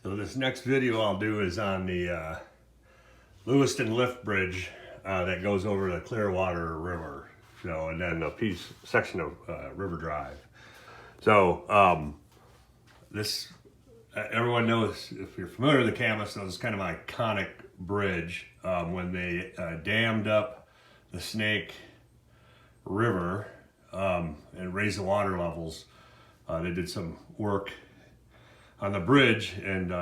So this next video I'll do is on the Lewiston lift bridge that goes over the Clearwater River. So, and then a section of River Drive. So this, everyone knows, if you're familiar with the Camas, knows it's kind of an iconic bridge. When they dammed up the Snake River and raised the water levels, they did some work on the bridge and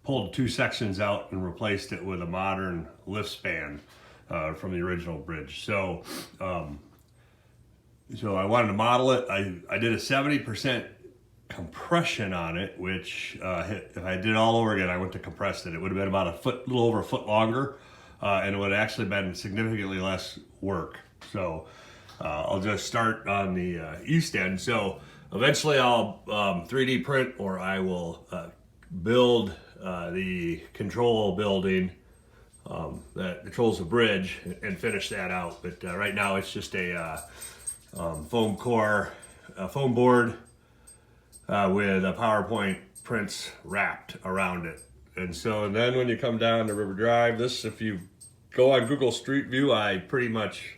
pulled two sections out and replaced it with a modern lift span from the original bridge. So so I wanted to model it. I did a 70% compression on it, which if I did it all over again, I went to compress it. It would have been about a little over a foot longer, and it would have actually been significantly less work. So I'll just start on the east end. So eventually I'll 3D print, or I will build the control building that controls the bridge and finish that out. But right now it's just a foam core, foam board with a PowerPoint prints wrapped around it. And so then when you come down to River Drive, this, if you go on Google Street View, I pretty much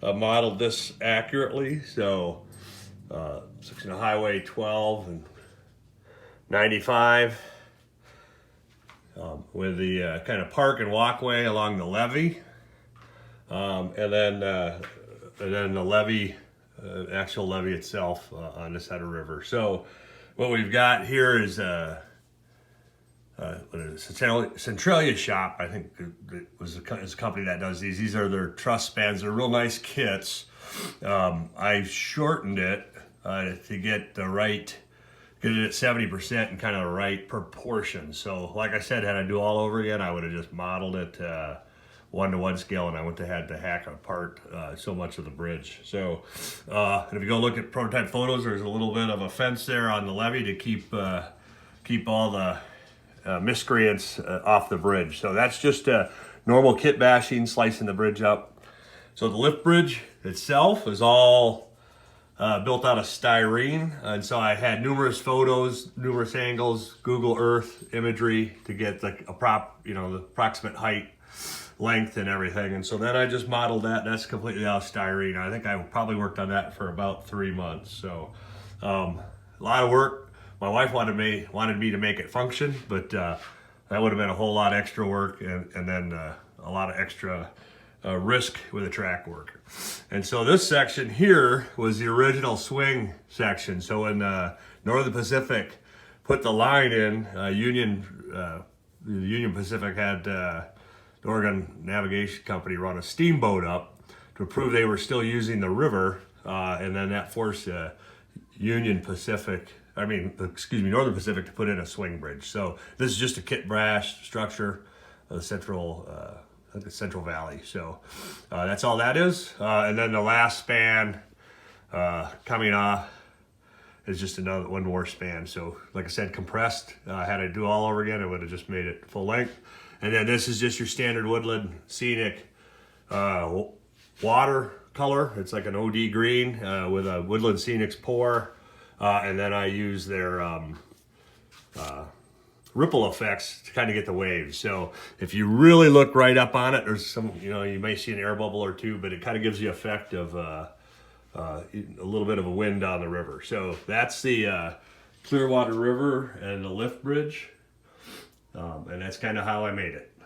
modeled this accurately. So section of Highway 12 and 95 with the kind of park and walkway along the levee, and then the levee, actual levee itself on this side of the river. So what we've got here is Centralia Shop. I think it was a company that does these. These are their truss spans. They're real nice kits. I shortened it to get the right, get it at 70% and kind of the right proportion. So like I said, had I do all over again, I would have just modeled it 1-to-1 scale, and I went to had to hack apart so much of the bridge. So and if you go look at prototype photos, there's a little bit of a fence there on the levee to keep all the miscreants off the bridge. So that's just a normal kit bashing, slicing the bridge up. So the lift bridge itself is all built out of styrene, and so I had numerous photos, numerous angles, Google Earth imagery to get the approximate height, length, and everything. And so then I just modeled that. That's completely out of styrene. I think I probably worked on that for about 3 months. So a lot of work. My wife wanted me to make it function, but that would have been a whole lot extra work, and then a lot of extra risk with a track worker. And so this section here was the original swing section. So when Northern Pacific put the line in, Union Pacific had the Oregon Navigation Company run a steamboat up to prove they were still using the river, and then that forced Northern Pacific to put in a swing bridge. So this is just a kit brash structure of the Central Valley. So that's all that is. And then the last span coming off is just one more span. So like I said, compressed. Had I do all over again, I would have just made it full length. And then this is just your standard woodland scenic water color. It's like an OD green with a woodland scenics pour. And then I use their ripple effects to kind of get the waves. So if you really look right up on it, there's some, you may see an air bubble or two, but it kind of gives you the effect of a little bit of a wind on the river. So that's the Clearwater River and the lift bridge. And that's kind of how I made it.